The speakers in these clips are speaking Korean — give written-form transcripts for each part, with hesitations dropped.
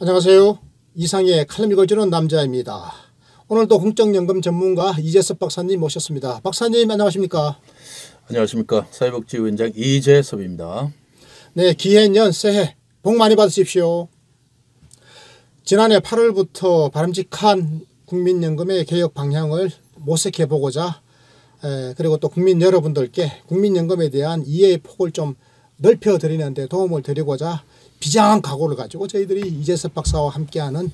안녕하세요. 이상의 칼럼 읽어주는 남자입니다. 오늘도 공적연금 전문가 이재섭 박사님 모셨습니다. 박사님 안녕하십니까? 안녕하십니까. 사회복지위원장 이재섭입니다. 네, 기해년 새해 복 많이 받으십시오. 지난해 8월부터 바람직한 국민연금의 개혁 방향을 모색해보고자 그리고 또 국민 여러분들께 국민연금에 대한 이해의 폭을 좀 넓혀드리는 데 도움을 드리고자 비장한 각오를 가지고 저희들이 이재섭 박사와 함께하는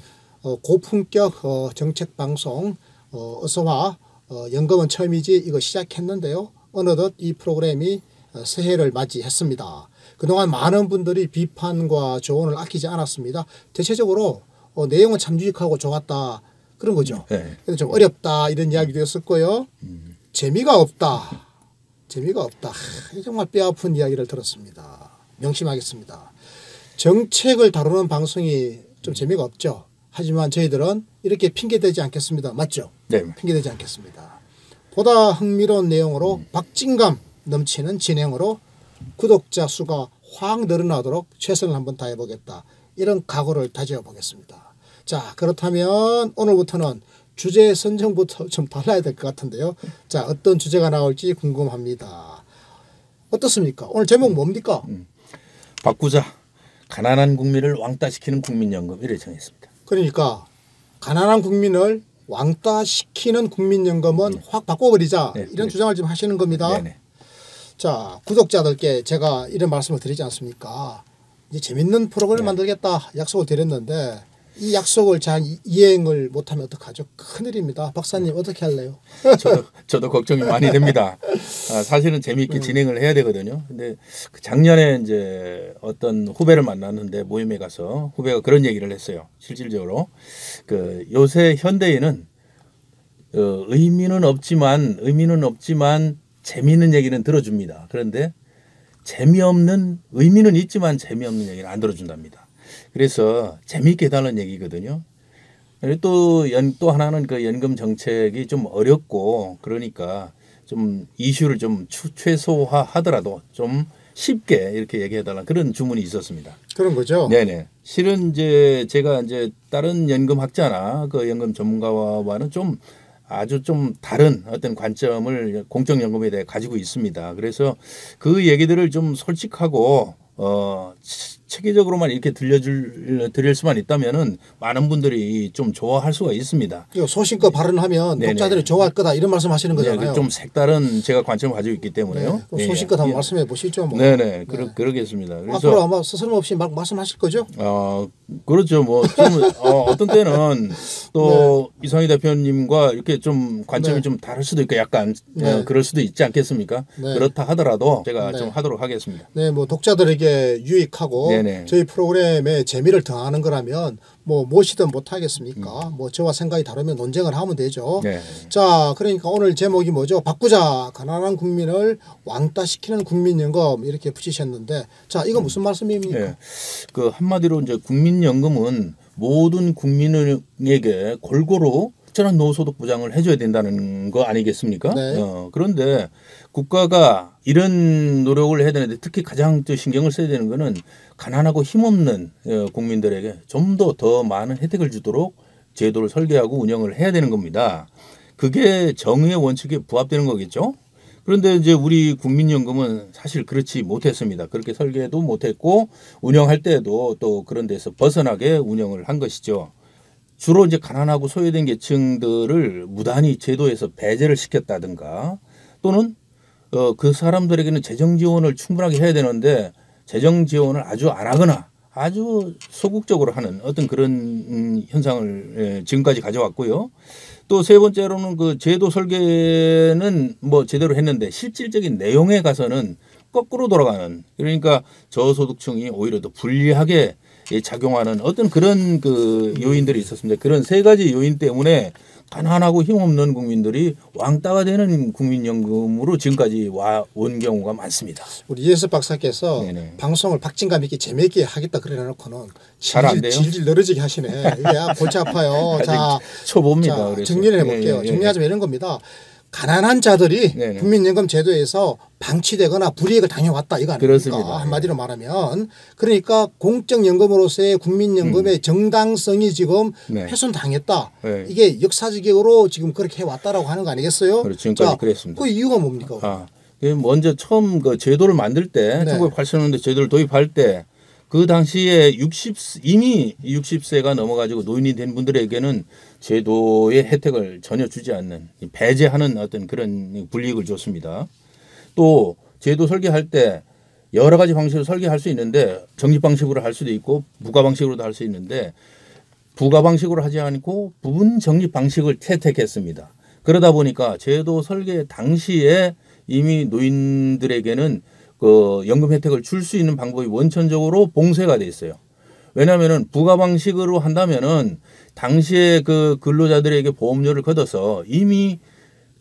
고품격 정책방송 어서와 연금은 처음이지 이거 시작했는데요. 어느덧 이 프로그램이 새해를 맞이했습니다. 그동안 많은 분들이 비판과 조언을 아끼지 않았습니다. 대체적으로 내용은 참 유익하고 좋았다 그런 거죠. 네. 근데 좀 어렵다 이런 이야기도 했었고요. 재미가 없다. 정말 뼈아픈 이야기를 들었습니다. 명심하겠습니다. 정책을 다루는 방송이 좀 재미가 없죠. 하지만 저희들은 이렇게 핑계대지 않겠습니다. 맞죠? 네. 핑계대지 않겠습니다. 보다 흥미로운 내용으로 박진감 넘치는 진행으로 구독자 수가 확 늘어나도록 최선을 한번 다해보겠다. 이런 각오를 다져 보겠습니다. 자, 그렇다면 오늘부터는 주제 선정부터 좀 달라야 될 것 같은데요. 자, 어떤 주제가 나올지 궁금합니다. 어떻습니까? 오늘 제목 뭡니까? 바꾸자. 가난한 국민을 왕따시키는 국민연금 이래 정했습니다. 그러니까 가난한 국민을 왕따시키는 국민연금은 확 바꿔버리자. 네, 이런 주장을 지금 하시는 겁니다. 네네. 자, 구독자들께 제가 이런 말씀을 드리지 않습니까? 이제 재밌는 프로그램을 만들겠다 약속을 드렸는데 이 약속을 잘 이행을 못하면 어떡하죠? 큰일입니다. 박사님 어떻게 할래요? 저도 걱정이 많이 됩니다. 사실은 재미있게 진행을 해야 되거든요. 근데 작년에 이제 어떤 후배를 만났는데 모임에 가서 후배가 그런 얘기를 했어요. 실질적으로 요새 현대인은 의미는 없지만 재미있는 얘기는 들어줍니다. 그런데 의미는 있지만 재미없는 얘기는 안 들어준답니다. 그래서 재미있게 해달라는 얘기거든요. 또 하나는 그 연금 정책이 좀 어렵고 그러니까 좀 이슈를 좀 최소화하더라도 좀 쉽게 이렇게 얘기해달라 그런 주문이 있었습니다. 그런 거죠. 네네. 실은 이제 제가 이제 다른 연금학자나 그 연금 전문가와는 아주 좀 다른 어떤 관점을 공적연금에 대해 가지고 있습니다. 그래서 그 얘기들을 좀 솔직하고 체계적으로만 이렇게 드릴 수만 있다면은 많은 분들이 좀 좋아할 수가 있습니다. 소신껏 발언하면 네네. 독자들이 좋아할 거다 이런 말씀하시는 거잖아요. 네, 좀 색다른 제가 관점을 가지고 있기 때문에요. 네, 소신껏 한번 말씀해 보시죠. 뭐. 네네. 그러겠습니다. 그래서 앞으로 아마 스스럼없이 막 말씀하실 거죠? 그렇죠. 뭐 좀 어떤 때는 또 이상희 대표님과 이렇게 좀 관점이 좀 다를 수도 있고 약간 그럴 수도 있지 않겠습니까? 그렇다 하더라도 제가 좀 하도록 하겠습니다. 네, 뭐 독자들에게 유익하고 네네. 저희 프로그램에 재미를 더하는 거라면 뭐 무엇이든 못 하겠습니까? 뭐 저와 생각이 다르면 논쟁을 하면 되죠. 네. 자, 그러니까 오늘 제목이 뭐죠? 바꾸자. 가난한 국민을 왕따시키는 국민연금 이렇게 붙이셨는데 자, 이거 무슨 말씀입니까? 네. 그 한마디로 이제 국민연금은 모든 국민에게 골고루 적절한 노후소득 보장을 해줘야 된다는 거 아니겠습니까? 네. 그런데 국가가 이런 노력을 해야 되는데 특히 가장 신경을 써야 되는 거는 가난하고 힘없는 국민들에게 좀 더 많은 혜택을 주도록 제도를 설계하고 운영을 해야 되는 겁니다. 그게 정의의 원칙에 부합되는 거겠죠. 그런데 이제 우리 국민연금은 사실 그렇지 못했습니다. 그렇게 설계도 못했고 운영할 때도 또 그런 데서 벗어나게 운영을 한 것이죠. 주로 이제 가난하고 소외된 계층들을 무단히 제도에서 배제를 시켰다든가 또는 그 사람들에게는 재정 지원을 충분하게 해야 되는데 재정 지원을 아주 안 하거나 아주 소극적으로 하는 어떤 그런 현상을 지금까지 가져왔고요. 또 세 번째로는 그 제도 설계는 뭐 제대로 했는데 실질적인 내용에 가서는 거꾸로 돌아가는 그러니까 저소득층이 오히려 더 불리하게 작용하는 어떤 그런 그 요인들이 있었습니다. 그런 세 가지 요인 때문에 가난하고 힘없는 국민들이 왕따가 되는 국민연금으로 지금까지 온 경우가 많습니다. 우리 이재섭 박사께서 네네. 방송을 박진감 있게 재미있게 하겠다 그래 놓고는 잘 안 돼요. 질질 늘어지게 하시네. 이게 골치 아파요. 자, 초보입니다. 자, 그래서. 정리를 해볼게요. 예. 정리하자면 이런 겁니다. 가난한 자들이 네네. 국민연금 제도에서 방치되거나 불이익을 당해왔다 이거 아닙니까? 그렇습니다. 한마디로 말하면 그러니까 공적연금으로서의 국민연금의 정당성이 지금 네. 훼손당했다. 네. 이게 역사적으로 지금 그렇게 해왔다라고 하는 거 아니겠어요? 그렇죠. 지금까지 자, 그랬습니다. 그 이유가 뭡니까? 아, 먼저 처음 그 제도를 만들 때 네. 1980년대 제도를 도입할 때 그 당시에 이미 60세가 넘어가지고 노인이 된 분들에게는 제도의 혜택을 전혀 주지 않는 배제하는 어떤 그런 불이익을 줬습니다. 또 제도 설계할 때 여러 가지 방식으로 설계할 수 있는데 적립 방식으로 할 수도 있고 부가 방식으로도 할 수 있는데 부가 방식으로 하지 않고 부분 적립 방식을 채택했습니다. 그러다 보니까 제도 설계 당시에 이미 노인들에게는 그 연금 혜택을 줄 수 있는 방법이 원천적으로 봉쇄가 돼 있어요. 왜냐하면은 부가 방식으로 한다면은 당시에 그 근로자들에게 보험료를 걷어서 이미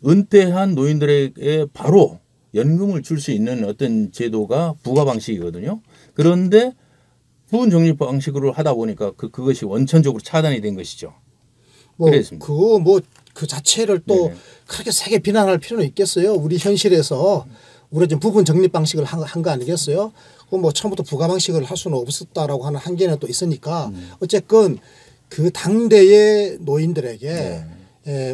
은퇴한 노인들에게 바로 연금을 줄 수 있는 어떤 제도가 부가 방식이거든요. 그런데 부분 적립 방식으로 하다 보니까 그것이 원천적으로 차단이 된 것이죠. 뭐 그랬습니다. 그거 뭐 그 자체를 또 네네. 그렇게 세게 비난할 필요는 있겠어요. 우리 현실에서 우리가 지금 부분 적립 방식을 한 거 아니겠어요? 그 뭐 처음부터 부가 방식을 할 수는 없었다라고 하는 한계는 또 있으니까 어쨌건 그 당대의 노인들에게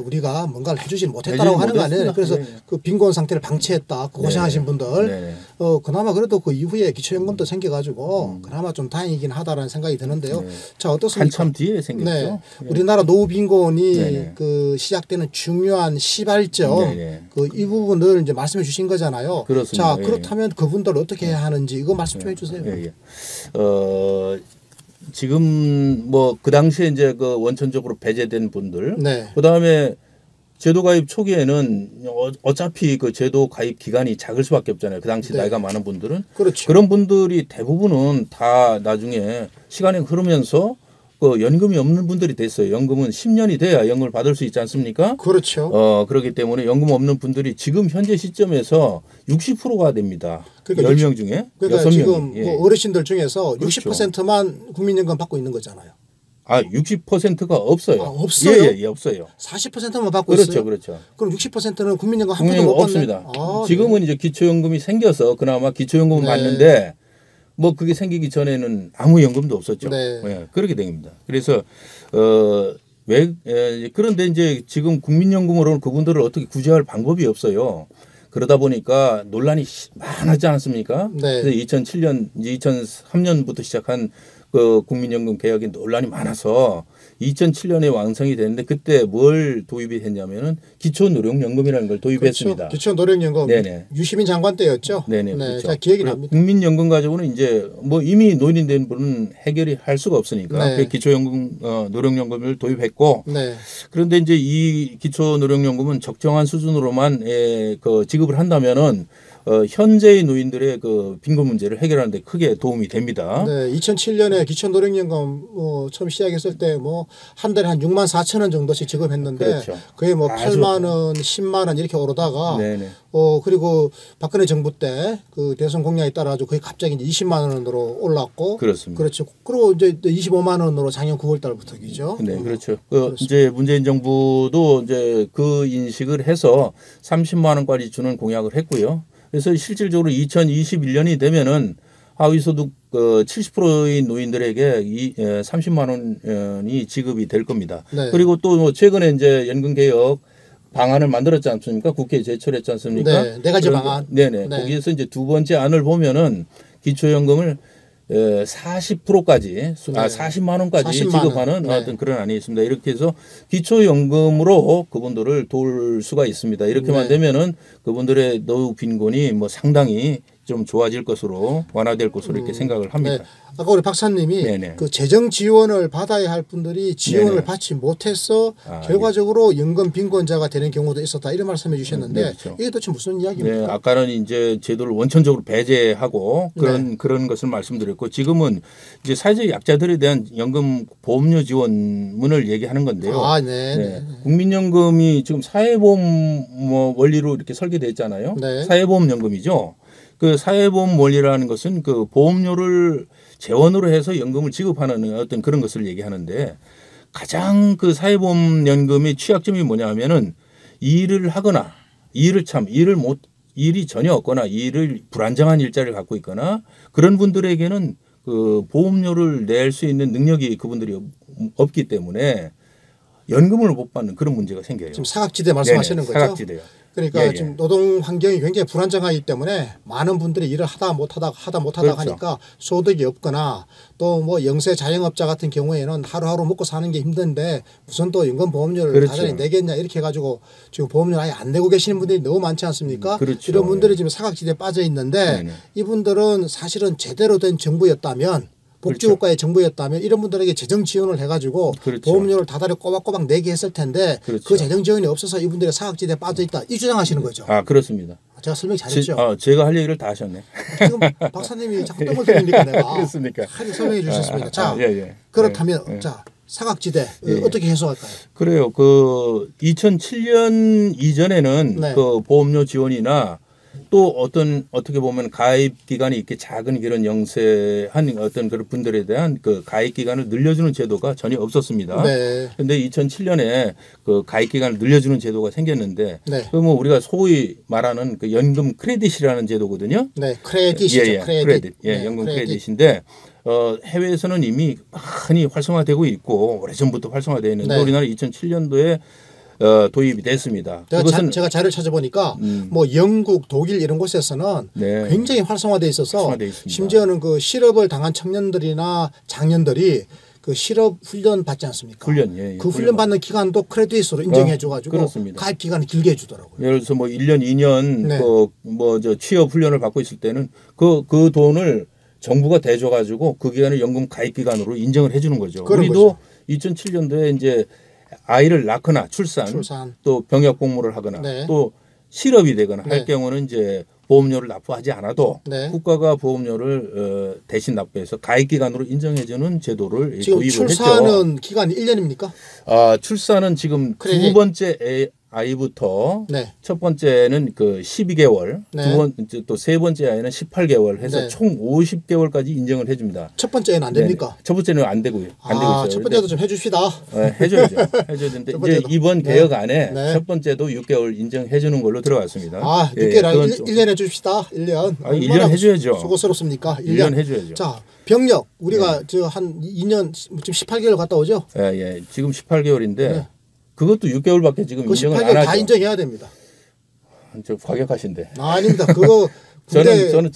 우리가 뭔가를 해주지는 못했다라고 하는 거 아니에요. 그래서 그 빈곤 상태를 방치했다. 그 고생하신 분들 그나마 그래도 그 이후에 기초연금도 생겨가지고 그나마 좀 다행이긴 하다라는 생각이 드는데요. 자 어떻습니까? 한참 뒤에 생겼죠. 네. 우리나라 노후 빈곤이 그 시작되는 중요한 시발점 그 이 부분을 이제 말씀해 주신 거잖아요. 그렇습니다. 자 그렇다면 그분들 어떻게 해야 하는지 이거 말씀 좀 해주세요. 지금 뭐 그 당시에 이제 그 원천적으로 배제된 분들, 네. 그 다음에 제도 가입 초기에는 어차피 그 제도 가입 기간이 작을 수밖에 없잖아요. 그 당시 네. 나이가 많은 분들은 그렇죠. 그런 분들이 대부분은 다 나중에 시간이 흐르면서 그 연금이 없는 분들이 됐어요. 연금은 10년이 돼야 연금을 받을 수 있지 않습니까? 그렇죠. 그렇기 때문에 연금 없는 분들이 지금 현재 시점에서 60%가 됩니다. 그러니까 10명 중에 그러니까 6명이. 지금 예. 뭐 어르신들 중에서 그렇죠. 60%만 국민연금 받고 있는 거잖아요. 60%가 없어요. 아, 없어요? 예, 없어요. 40%만 받고 그렇죠, 있어요. 그렇죠. 그럼 60%는 국민연금 한 국민연금 푼도 못 없습니다. 받네. 아, 지금은 이제 기초연금이 생겨서 그나마 기초연금을 네. 받는데 뭐 그게 생기기 전에는 아무 연금도 없었죠. 네. 예, 그렇게 됩니다. 그래서 그런데 이제 지금 국민연금으로는 그분들을 어떻게 구제할 방법이 없어요. 그러다 보니까 논란이 많았지 않습니까? 네. 그래서 2007년, 이제 2003년부터 시작한 그 국민연금 개혁이 논란이 많아서 2007년에 완성이 됐는데 그때 뭘 도입이 됐냐면은 기초노령연금이라는 걸 도입했습니다. 그렇죠. 기초노령연금 네네. 유시민 장관 때였죠. 네네. 네, 그렇죠. 자 기억이 납니다. 국민연금 가지고는 이제 뭐 이미 노인이 된 분은 해결이 할 수가 없으니까 네. 그 기초연금 노령연금을 도입했고 네. 그런데 이제 이 기초노령연금은 적정한 수준으로만 그 지급을 한다면은 현재의 노인들의 그 빈곤 문제를 해결하는 데 크게 도움이 됩니다. 네, 2007년에 기초노령연금 처음 시작했을 때 뭐 한 달에 한 6만 4천 원 정도씩 지급했는데 그렇죠. 그게 뭐 아주 8만 원, 10만 원 이렇게 오르다가 네네. 그리고 박근혜 정부 때 그 대선 공약에 따라 가지고 거의 갑자기 이제 20만 원으로 올랐고 그렇습니다. 그렇죠. 그리고 이제 25만 원으로 작년 9월 달부터이죠. 네, 그렇죠. 이제 문재인 정부도 이제 그 인식을 해서 30만 원까지 주는 공약을 했고요. 그래서 실질적으로 2021년이 되면은 하위소득 70%의 노인들에게 30만 원이 지급이 될 겁니다. 네. 그리고 또 최근에 이제 연금 개혁 방안을 만들었지 않습니까? 국회에 제출했지 않습니까? 네, 네 가지 방안. 네네. 네. 거기에서 이제 두 번째 안을 보면은 기초연금을 40%까지 40만 원까지 40만 원. 지급하는 네. 어떤 그런 안이 있습니다. 이렇게 해서 기초연금으로 그분들을 도울 수가 있습니다. 이렇게만 네. 되면은 그분들의 노후 빈곤이 뭐 상당히 좀 좋아질 것으로 완화될 것으로 이렇게 생각을 합니다. 네. 아까 우리 박사님이 네네. 그 재정 지원을 받아야 할 분들이 지원을 네네. 받지 못해서 결과적으로 연금 빈곤자가 되는 경우도 있었다 이런 말씀해 주셨는데 네, 그렇죠. 이게 도대체 무슨 네, 이야기입니까? 아까는 이제 제도를 원천적으로 배제하고 그런 것을 말씀드렸고 지금은 이제 사회적 약자들에 대한 연금 보험료 지원문을 얘기하는 건데요. 아, 네. 네. 국민연금이 지금 사회보험 뭐 원리로 이렇게 설계되어 있잖아요. 네. 사회보험연금이죠. 그 사회보험 원리라는 것은 그 보험료를 재원으로 해서 연금을 지급하는 어떤 그런 것을 얘기하는데 가장 그 사회보험연금의 취약점이 뭐냐 하면은 일을 하거나 일이 전혀 없거나 일을 불안정한 일자리를 갖고 있거나 그런 분들에게는 그 보험료를 낼 수 있는 능력이 그분들이 없기 때문에 연금을 못 받는 그런 문제가 생겨요. 지금 사각지대 말씀하시는 거죠? 사각지대요. 그러니까 예, 예. 지금 노동 환경이 굉장히 불안정하기 때문에 많은 분들이 일을 하다 못하다 그렇죠. 하니까 소득이 없거나 또 뭐 영세 자영업자 같은 경우에는 하루하루 먹고 사는 게 힘든데 무슨 또 연금보험료를 그렇죠. 다전히 내겠냐 이렇게 해가지고 지금 보험료를 아예 안 내고 계시는 분들이 너무 많지 않습니까? 그렇죠. 이런 분들이 지금 사각지대에 빠져 있는데 네네. 이분들은 사실은 제대로 된 정부였다면 복지국가의 정부였다면 이런 분들에게 재정 지원을 해가지고 그렇죠. 보험료를 다달이 꼬박꼬박 내게 했을 텐데 그렇죠. 그 재정 지원이 없어서 이분들의 사각지대에 빠져 있다 이 주장하시는 거죠. 아 그렇습니다. 제가 설명 잘했죠. 제가 할 얘기를 다 하셨네. 지금 박사님이 자꾸 똥을 들으니까 내가 그렇습니까? 하루 설명해 주셨습니다. 자 예, 예. 예, 그렇다면 예. 자 사각지대 예. 어떻게 해소할까요? 그래요. 그 2007년 이전에는 네. 그 보험료 지원이나 또 어떻게 보면 가입 기간이 이렇게 작은 그런 영세한 어떤 그런 분들에 대한 그 가입 기간을 늘려주는 제도가 전혀 없었습니다. 네. 그런데 2007년에 그 가입 기간을 늘려주는 제도가 생겼는데 네. 그 뭐 우리가 소위 말하는 그 연금 크레딧이라는 제도거든요. 네, 크레딧이죠. 예, 크레딧. 예, 네, 연금 크레딧. 크레딧인데 해외에서는 이미 많이 활성화되고 있고 오래전부터 활성화되어 있는데 네. 우리나라 2007년도에 도입이 됐습니다. 제가 자료를 찾아보니까 뭐 영국, 독일 이런 곳에서는 네. 굉장히 활성화돼 있어서 활성화돼 있습니다. 심지어는 그 실업을 당한 청년들이나 장년들이 그 실업 훈련 받지 않습니까? 훈련, 예, 예. 그 훈련 받는 기간도 크레딧으로 인정해 줘가지고 그렇습니다. 가입 기간을 길게 해주더라고요. 예를 들어서 뭐 1년, 2년 네. 저 취업 훈련을 받고 있을 때는 그 돈을 정부가 대줘 가지고 그 기간을 연금 가입 기간으로 인정을 해 주는 거죠. 그런 우리도 2007년도에 이제 아이를 낳거나 출산. 또 병역 복무를 하거나 네. 또 실업이 되거나 네. 할 경우는 이제 보험료를 납부하지 않아도 네. 국가가 보험료를 대신 납부해서 가입 기간으로 인정해 주는 제도를 지금 도입을 했죠. 출산은 기간이 1년입니까? 출산은 지금 크레딧. 두 번째 아이부터 네. 첫 번째는 그 12개월, 네. 두 번째 또 세 번째 아이는 18개월 해서 네. 총 50개월까지 인정을 해 줍니다. 첫 번째는 안 됩니까? 첫 번째는 안 되고요. 안 되고 있어요. 첫 번째도 좀 해줍시다. 해줘야죠. 해줘야 되는데 첫 이제 번째도. 이번 네. 개혁 안에 네. 첫 번째도 6개월 인정해 주는 걸로 들어갔습니다. 늦게 그건 1년 해줍시다. 1년. 1년 해줘야죠. 수고스럽습니까? 1년 해줘야죠. 자, 병력 우리가 저 한 2년 지금 18개월 갔다 오죠? 예. 지금 18개월인데 네. 그것도 6개월밖에 지금 그 인정을 18개월 안 하죠. 다 인정해야 됩니다. 저 과격하신데. 아닙니다. 그거 군대 저는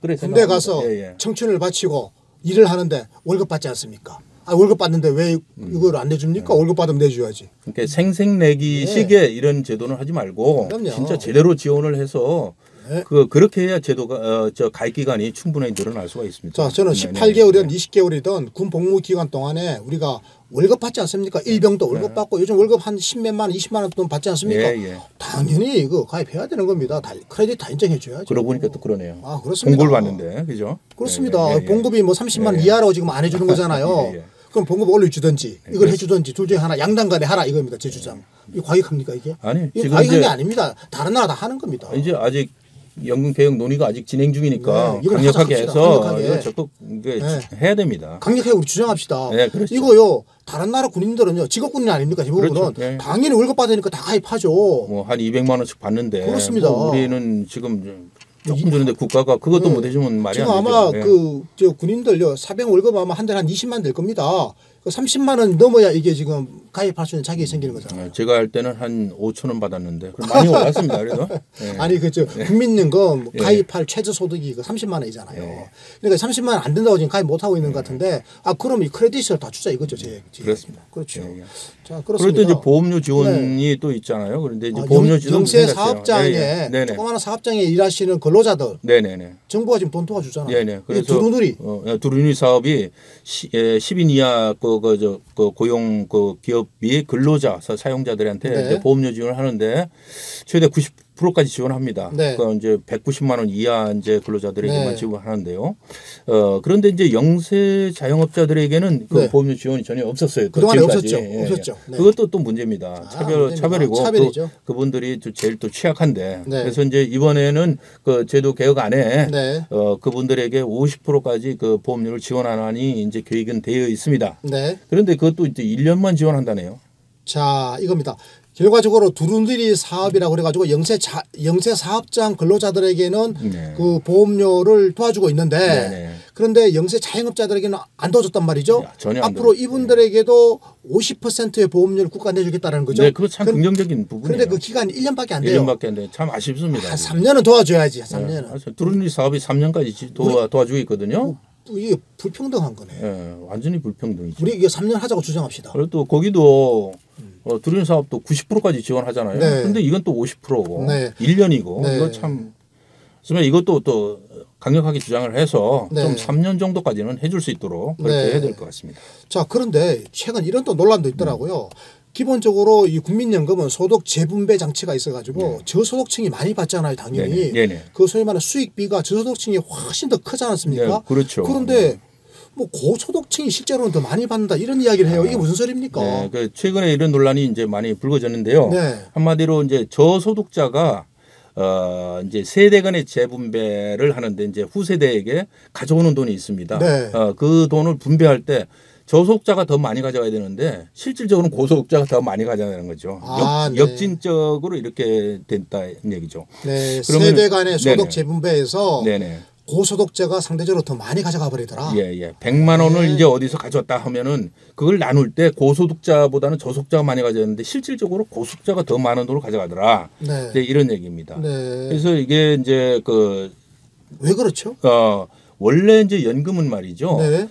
그래 군대 생각합니다. 가서 예. 청춘을 바치고 일을 하는데 월급 받지 않습니까? 월급 받는데 왜 이걸 안 내줍니까? 월급 받으면 내줘야지. 그러니까 생색내기 식의 이런 제도는 하지 말고 그럼요. 진짜 제대로 지원을 해서 네. 그렇게 해야 제도가 저 가입 기간이 충분히 늘어날 수가 있습니다. 자, 저는 18개월이든 20개월이든 군 복무 기간 동안에 우리가 월급 받지 않습니까? 일병도 월급 받고 요즘 월급 한 10몇만 원, 20만 원 돈 받지 않습니까? 예. 당연히 이거 가입해야 되는 겁니다. 크레딧 다 인정해 줘야죠. 그러고 보니까 또 그러네요. 그렇습니다. 공고를 받는데 그죠? 그렇습니다. 예. 봉급이 뭐 30만 원 이하라고 지금 안 해주는 거잖아요. 예. 그럼 봉급 올려주든지 이걸 해주든지 둘 중에 하나 양당 간에 하라 이겁니다. 제 주장. 이거 과격합니까 이게? 아니 이게 지금 과격한 이제 게 아닙니다. 다른 나라 다 하는 겁니다. 이제 아직 연금 개혁 논의가 아직 진행 중이니까 네, 이걸 강력하게 하자, 해서 강력하게. 이거 적극 이게 네. 해야 됩니다. 강력하게 우리 주장합시다. 네, 그렇죠. 이거요. 다른 나라 군인들은요. 직업군인 아닙니까? 대부분은 그렇죠. 네. 당연히 월급 받으니까 다 가입하죠. 뭐 한 200만 원씩 받는데 그렇습니다. 뭐 우리는 지금 조금 주는데 국가가 그것도 못 해주면 말이 지금 안 되죠. 아마 예. 저 군인들요. 사병 월급 아마 한 달에 한 20만 될 겁니다. 그 30만 원 넘어야 이게 지금 가입할 수 있는 자격이 생기는 거잖아요. 제가 할 때는 한 5천 원 받았는데 그럼 많이 올랐습니다. 그래도 예. 아니 그저 국민연금 가입할 최저 소득이 그 30만 원이잖아요. 그러니까 30만 원 안 된다고 지금 가입 못 하고 있는 것 같은데 그럼 이 크레딧을 다 주자 이거죠, 제 그렇습니다. 그렇죠. 예. 자, 그럴 그렇습니다. 때 이제 보험료 지원이 또 있잖아요. 그런데 이제 보험료 지원 영세 사업장에 네네. 조그마한 사업장에 일하시는 근로자들 네네네. 정부가 지금 돈 도와주잖아요. 네네. 그래서 두루누리 두루누리 사업이 10인 이하 그 고용 그 기업이 근로자 사용자들한테 네. 이제 보험료 지원을 하는데 최대 90%까지 지원합니다. 네. 그러니까 이제 190만 원 이하 이제 근로자들에게만 네. 지원하는데요. 그런데 이제 영세 자영업자들에게는 그 네. 보험료 지원이 전혀 없었어요. 그동안에 지금까지. 없었죠. 없었죠. 네. 그것도 또 문제입니다. 문제입니다. 차별이고 차별이죠. 그분들이 제일 또 취약한데 네. 그래서 이제 이번에는 그 제도 개혁 안에 네. 그분들에게 50%까지 그 보험료를 지원하니 이제 계획은 되어 있습니다. 네. 그런데 그것도 이제 1년만 지원한다네요. 자, 이겁니다. 결과적으로 두루누리 사업이라고 그래가지고 영세 사업장 근로자들에게는 네. 그 보험료를 도와주고 있는데 네네. 그런데 영세 자영업자들에게는 안 도와줬단 말이죠. 전혀 안 앞으로 도와줬죠. 이분들에게도 50%의 보험료를 국가 내주겠다는 거죠. 네, 그거 참 긍정적인 부분이에요. 그런데 그 기간이 1년밖에 안 돼요. 1년밖에 안 돼요. 참 아쉽습니다. 한 3년은 도와줘야지. 3년은. 두루누리 사업이 3년까지 도와주고 있거든요. 이게 불평등한 거네. 예, 완전히 불평등이죠. 우리 이게 3년 하자고 주장합시다. 그리고 또 거기도 두루누리 사업도 90%까지 지원하잖아요. 네. 그런데 이건 또 50%고 네. 1년이고 네. 이거 참 그러면 이것도 또 강력하게 주장을 해서 네. 좀 3년 정도까지는 해줄 수 있도록 그렇게 네. 해야 될 것 같습니다. 자, 그런데 최근 이런 또 논란도 있더라고요. 기본적으로 이 국민연금은 소득 재분배 장치가 있어가지고 저소득층이 많이 받잖아요, 당연히. 네네. 네네. 그 소위 말하는 수익비가 저소득층이 훨씬 더 크지 않습니까? 네, 그렇죠. 그런데 뭐 고소득층이 실제로는 더 많이 받는다 이런 이야기를 해요. 이게 무슨 소리입니까? 네, 그 최근에 이런 논란이 이제 많이 불거졌는데요. 네. 한마디로 이제 저소득자가 이제 세대 간의 재분배를 하는데 이제 후세대에게 가져오는 돈이 있습니다. 네. 그 돈을 분배할 때 저소득자가 더 많이 가져가야 되는데 실질적으로는 고소득자가 더 많이 가져가는 거죠. 아, 네. 역진적으로 이렇게 됐다는 얘기죠. 네, 그러면- 세대 간의 소득 네네. 재분배에서 네네. 고소득자가 상대적으로 더 많이 가져가 버리더라. 예. 100만 원을 네. 이제 어디서 가져왔다 하면은 그걸 나눌 때 고소득자보다는 저소득자가 많이 가져왔는데 실질적으로 고소득자가 더 많은 돈을 가져가더라. 네. 이제 이런 얘기입니다. 네. 그래서 이게 이제 왜 그렇죠? 원래 이제 연금은 말이죠. 네.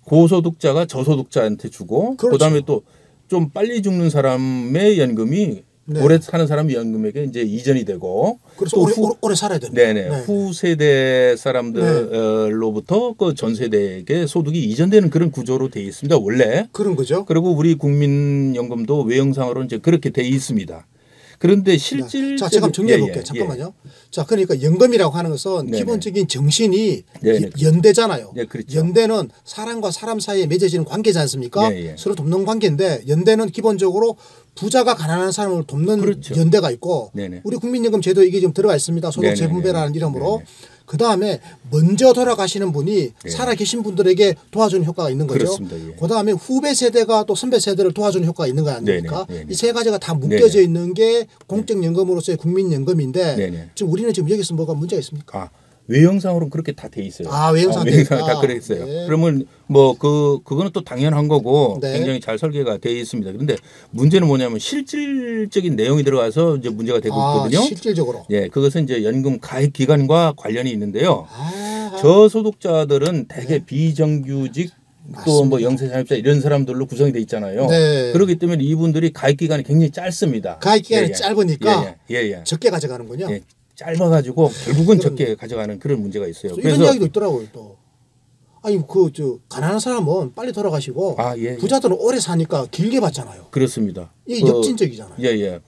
고소득자가 저소득자한테 주고 그렇죠. 그다음에 또 좀 빨리 죽는 사람의 연금이 네. 오래 사는 사람 연금에게 이제 이전이 되고 그래서 또 오래 살아야 된다. 네네. 후세대 사람들로부터 그 전 세대에게 소득이 이전되는 그런 구조로 되어 있습니다. 원래. 그런 거죠. 그리고 우리 국민연금도 외형상으로 이제 그렇게 되어 있습니다. 그런데 실질 자, 제가 정리해 볼게요. 잠깐만요. 자, 그러니까 연금이라고 하는 것은 네네. 기본적인 정신이 네네. 연대잖아요. 네, 그렇죠. 연대는 사람과 사람 사이에 맺어지는 관계지 않습니까? 예. 서로 돕는 관계인데 연대는 기본적으로 부자가 가난한 사람을 돕는 그렇죠. 연대가 있고 네네. 우리 국민연금 제도 이게 지금 들어가 있습니다. 소득 네네네. 재분배라는 이름으로. 네네. 그다음에 먼저 돌아가시는 분이 예. 살아계신 분들에게 도와주는 효과가 있는 거죠. 그렇습니다. 예. 그다음에 후배 세대가 또 선배 세대를 도와주는 효과가 있는 거 아닙니까? 네네. 이 세 가지가 다 묶여져 있는 게 공적연금으로서의 국민연금인데 네네. 지금 우리는 지금 여기서 뭐가 문제가 있습니까? 외형상으로는 그렇게 다 돼 있어요. 외형상 외형상 다 그래 있어요. 네. 그러면 뭐 그거는 또 당연한 거고 네. 굉장히 잘 설계가 돼 있습니다. 그런데 문제는 뭐냐면 실질적인 내용이 들어가서 이제 문제가 되고 있거든요. 실질적으로. 예, 그것은 이제 연금 가입 기간과 관련이 있는데요. 아, 저소득자들은 대개 비정규직 또 뭐 맞습니다. 영세 자영업자 이런 사람들로 구성이 돼 있잖아요. 네. 그렇기 때문에 이분들이 가입 기간이 굉장히 짧습니다. 가입 기간이 짧으니까 예. 적게 가져가는군요. 예, 짧아가지고 결국은 적게 가져가는 그런 문제가 있어요. 이런 이야기도 있더라고요. 또 아니 가난한 사람은 빨리 돌아가시고 예. 부자들은 오래 사니까 길게 받잖아요. 그렇습니다. 이게 역진적이잖아요. 예.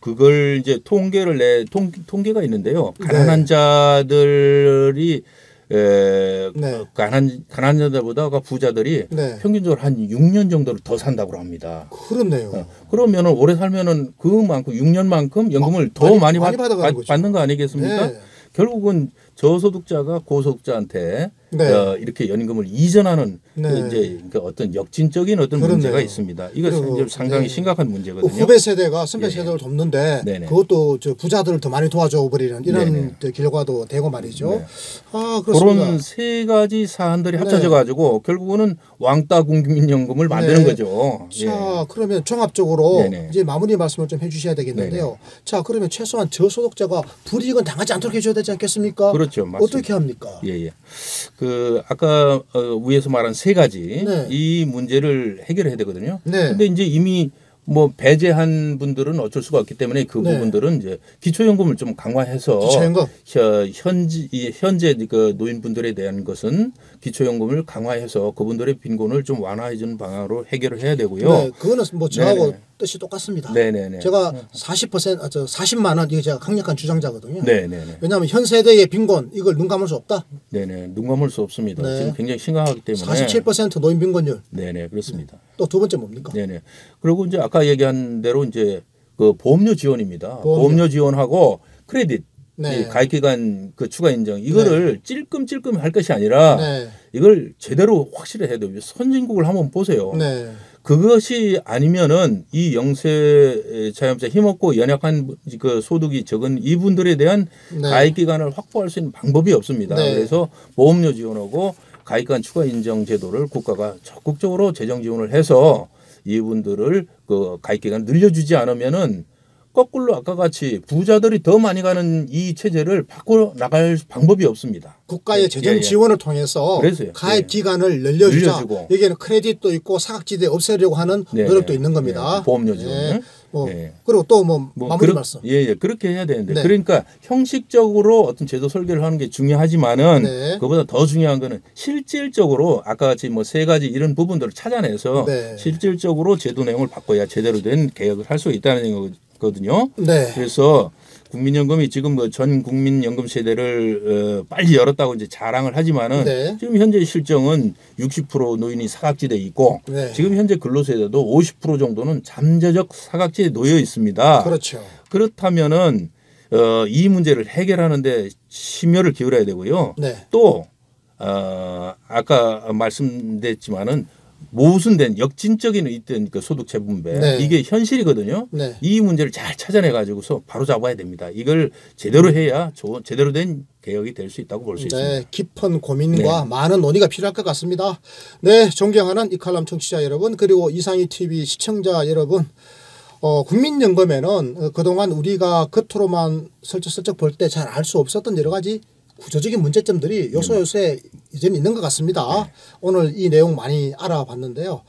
그걸 이제 통계가 있는데요. 네. 가난한 자들이 네. 가난한 자들보다 부자들이 네. 평균적으로 한 6년 정도를 더 산다고 합니다. 그렇네요. 그러면은 오래 살면은 그만큼 6년만큼 연금을 더 많이 받아가는 거죠. 받는 거 아니겠습니까? 네. 결국은 저소득자가 고소득자한테 네. 이렇게 연금을 이전하는 네. 이제 그 어떤 역진적인 어떤 그렇네요. 문제가 있습니다. 이것은 그리고, 이제 상당히 네. 심각한 그 문제거든요. 후배 세대가 선배 예. 세대를 돕는데 네네. 그것도 부자들을 더 많이 도와줘 버리는 이런 네네. 결과도 되고 말이죠. 네. 그렇습니다. 그런 세 가지 사안들이 네. 합쳐져 가지고 결국은 왕따 국민연금을 만드는 네. 거죠. 자, 그러면 종합적으로 네네. 이제 마무리 말씀을 좀 해주셔야 되겠는데요. 자, 그러면 최소한 저소득자가 불이익은 당하지 않도록 해줘야 되지 않겠습니까? 그렇죠. 맞습니다. 어떻게 합니까? 예. 그 아까 위에서 말한 세 가지 네. 이 문제를 해결해야 되거든요. 네. 근데 이제 이미 뭐 배제한 분들은 어쩔 수가 없기 때문에 그 네. 부분들은 이제 기초연금을 좀 강화해서 기초연금? 현재 그 노인분들에 대한 것은 기초연금을 강화해서 그분들의 빈곤을 좀 완화해 주는 방향으로 해결을 해야 되고요. 네, 그거는 뭐 저하고 네네. 뜻이 똑같습니다. 네네네. 제가 40%, 40만 원 이게 제가 강력한 주장자거든요. 네네네. 왜냐하면 현 세대의 빈곤 이걸 눈 감을 수 없다. 네네. 눈 감을 수 없습니다. 네. 지금 굉장히 심각하기 때문에. 47% 노인 빈곤율. 네네. 그렇습니다. 또 두 번째 뭡니까? 네네. 그리고 이제 아까 얘기한 대로 이제 그 보험료 지원입니다. 보험료. 보험료 지원하고 크레딧, 네. 이 가입기간 그 추가 인정 이거를 찔끔찔끔 할 것이 아니라 네. 이걸 제대로 확실히 해야 돼요. 선진국을 한번 보세요. 네. 그것이 아니면은 이 영세 자영업자 힘없고 연약한 그 소득이 적은 이분들에 대한 네. 가입 기간을 확보할 수 있는 방법이 없습니다. 네. 그래서 보험료 지원하고 가입 기간 추가 인정 제도를 국가가 적극적으로 재정 지원을 해서 이분들을 그 가입 기간 늘려주지 않으면은 거꾸로 아까 같이 부자들이 더 많이 가는 이 체제를 바꿔 나갈 방법이 없습니다. 국가의 재정 지원을 통해서 그래서요. 가입 기간을 늘려주자. 늘려주고. 여기에는 크레딧도 있고 사각지대 없애려고 하는 노력도 있는 겁니다. 보험료 지원. 그리고 또 뭐 마무리 말씀. 그렇게 해야 되는데 그러니까 형식적으로 어떤 제도 설계를 하는 게 중요하지만은 그보다 더 중요한 거는 실질적으로 아까 같이 뭐 세 가지 이런 부분들을 찾아내서 실질적으로 제도 내용을 바꿔야 제대로 된 개혁을 할 수 있다는 거거든요. 그래서 국민연금이 지금 뭐 전 국민연금 세대를 빨리 열었다고 이제 자랑을 하지만은 지금 현재 실정은 60% 노인이 사각지대에 있고 지금 현재 근로세대도 50% 정도는 잠재적 사각지대에 놓여 있습니다. 그렇죠. 그렇다면은 이 문제를 해결하는데 심혈을 기울여야 되고요. 또 아까 말씀드렸지만은 모순된 역진적인 있던 그 소득 재분배 이게 현실이거든요. 이 문제를 잘 찾아내 가지고서 바로 잡아야 됩니다. 이걸 제대로 해야 제대로 된 개혁이 될 수 있다고 볼 수 있습니다. 깊은 고민과 많은 논의가 필요할 것 같습니다. 네, 존경하는 이칼람 청취자 여러분 그리고 이상희 TV 시청자 여러분. 국민연금에는 그동안 우리가 겉으로만 슬쩍슬쩍 볼 때 잘 알 수 없었던 여러 가지 구조적인 문제점들이 요소요소에 이제는 있는 것 같습니다. 오늘 이 내용 많이 알아봤는데요.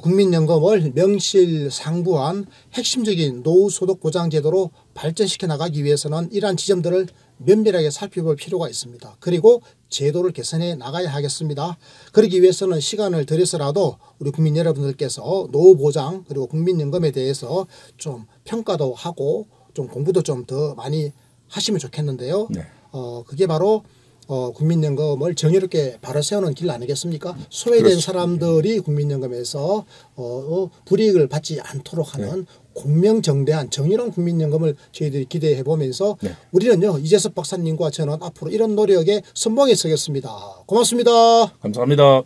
국민연금을 명실상부한 핵심적인 노후소득보장제도로 발전시켜 나가기 위해서는 이러한 지점들을 면밀하게 살펴볼 필요가 있습니다. 그리고 제도를 개선해 나가야 하겠습니다. 그러기 위해서는 시간을 들여서라도 우리 국민 여러분들께서 노후보장 그리고 국민연금에 대해서 좀 평가도 하고 좀 공부도 좀 더 많이 하시면 좋겠는데요. 그게 바로 국민연금을 정의롭게 바로 세우는 길 아니겠습니까? 소외된 사람들이 국민연금에서 불이익을 받지 않도록 하는 공명정대한 정의로운 국민연금을 저희들이 기대해 보면서 우리는요 이재섭 박사님과 저는 앞으로 이런 노력에 선봉에 서겠습니다. 고맙습니다. 감사합니다.